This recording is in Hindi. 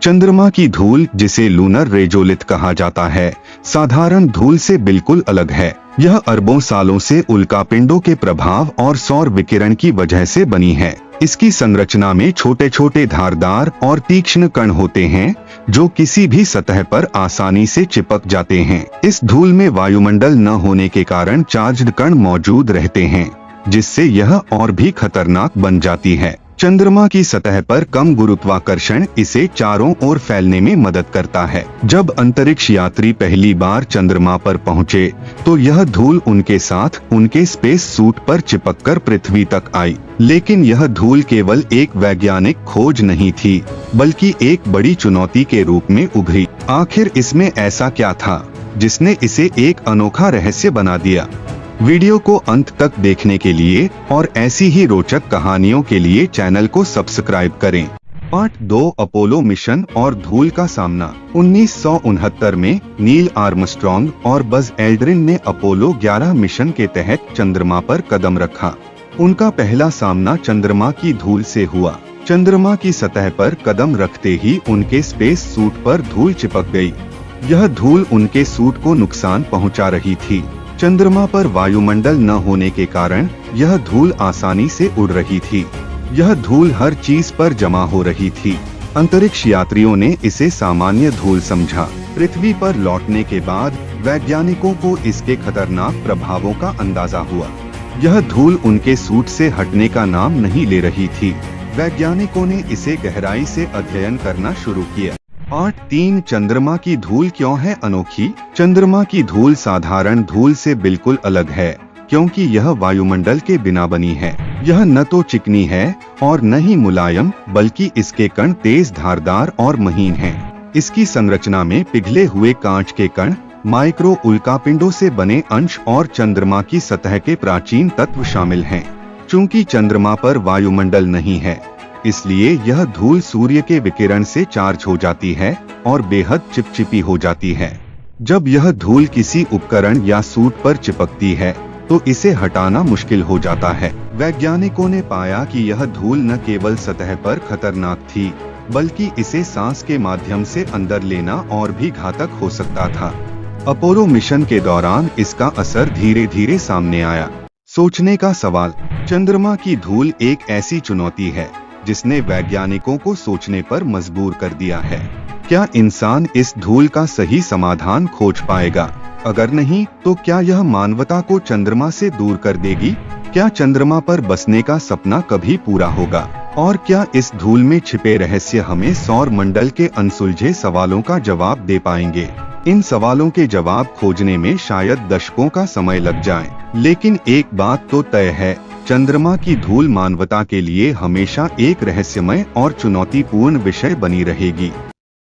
चंद्रमा की धूल, जिसे लूनर रेजोलिथ कहा जाता है, साधारण धूल से बिल्कुल अलग है। यह अरबों सालों से उल्कापिंडों के प्रभाव और सौर विकिरण की वजह से बनी है। इसकी संरचना में छोटे छोटे धारदार और तीक्ष्ण कण होते हैं जो किसी भी सतह पर आसानी से चिपक जाते हैं। इस धूल में वायुमंडल न होने के कारण चार्ज्ड कण मौजूद रहते हैं, जिससे यह और भी खतरनाक बन जाती है। चंद्रमा की सतह पर कम गुरुत्वाकर्षण इसे चारों ओर फैलने में मदद करता है। जब अंतरिक्ष यात्री पहली बार चंद्रमा पर पहुंचे तो यह धूल उनके साथ उनके स्पेस सूट पर चिपककर पृथ्वी तक आई। लेकिन यह धूल केवल एक वैज्ञानिक खोज नहीं थी, बल्कि एक बड़ी चुनौती के रूप में उभरी। आखिर इसमें ऐसा क्या था जिसने इसे एक अनोखा रहस्य बना दिया? वीडियो को अंत तक देखने के लिए और ऐसी ही रोचक कहानियों के लिए चैनल को सब्सक्राइब करें। पार्ट 2, अपोलो मिशन और धूल का सामना। 1969 में नील आर्मस्ट्रॉन्ग और बज एल्ड्रिन ने अपोलो 11 मिशन के तहत चंद्रमा पर कदम रखा। उनका पहला सामना चंद्रमा की धूल से हुआ। चंद्रमा की सतह पर कदम रखते ही उनके स्पेस सूट पर धूल चिपक गई। यह धूल उनके सूट को नुकसान पहुंचा रही थी। चंद्रमा पर वायुमंडल न होने के कारण यह धूल आसानी से उड़ रही थी। यह धूल हर चीज पर जमा हो रही थी। अंतरिक्ष यात्रियों ने इसे सामान्य धूल समझा। पृथ्वी पर लौटने के बाद वैज्ञानिकों को इसके खतरनाक प्रभावों का अंदाजा हुआ। यह धूल उनके सूट से हटने का नाम नहीं ले रही थी। वैज्ञानिकों ने इसे गहराई से अध्ययन करना शुरू किया। पार्ट 3, चंद्रमा की धूल क्यों है अनोखी? चंद्रमा की धूल साधारण धूल से बिल्कुल अलग है, क्योंकि यह वायुमंडल के बिना बनी है। यह न तो चिकनी है और न ही मुलायम, बल्कि इसके कण तेज, धारदार और महीन हैं। इसकी संरचना में पिघले हुए कांच के कण, माइक्रो उल्कापिंडों से बने अंश और चंद्रमा की सतह के प्राचीन तत्व शामिल हैं। चूंकि चंद्रमा पर वायुमंडल नहीं है, इसलिए यह धूल सूर्य के विकिरण से चार्ज हो जाती है और बेहद चिपचिपी हो जाती है। जब यह धूल किसी उपकरण या सूट पर चिपकती है तो इसे हटाना मुश्किल हो जाता है। वैज्ञानिकों ने पाया कि यह धूल न केवल सतह पर खतरनाक थी, बल्कि इसे सांस के माध्यम से अंदर लेना और भी घातक हो सकता था। अपोलो मिशन के दौरान इसका असर धीरे धीरे सामने आया। सोचने का सवाल, चंद्रमा की धूल एक ऐसी चुनौती है जिसने वैज्ञानिकों को सोचने पर मजबूर कर दिया है। क्या इंसान इस धूल का सही समाधान खोज पाएगा? अगर नहीं, तो क्या यह मानवता को चंद्रमा से दूर कर देगी? क्या चंद्रमा पर बसने का सपना कभी पूरा होगा? और क्या इस धूल में छिपे रहस्य हमें सौर मंडल के अनसुलझे सवालों का जवाब दे पाएंगे? इन सवालों के जवाब खोजने में शायद दशकों का समय लग जाए, लेकिन एक बात तो तय है, चंद्रमा की धूल मानवता के लिए हमेशा एक रहस्यमय और चुनौतीपूर्ण विषय बनी रहेगी।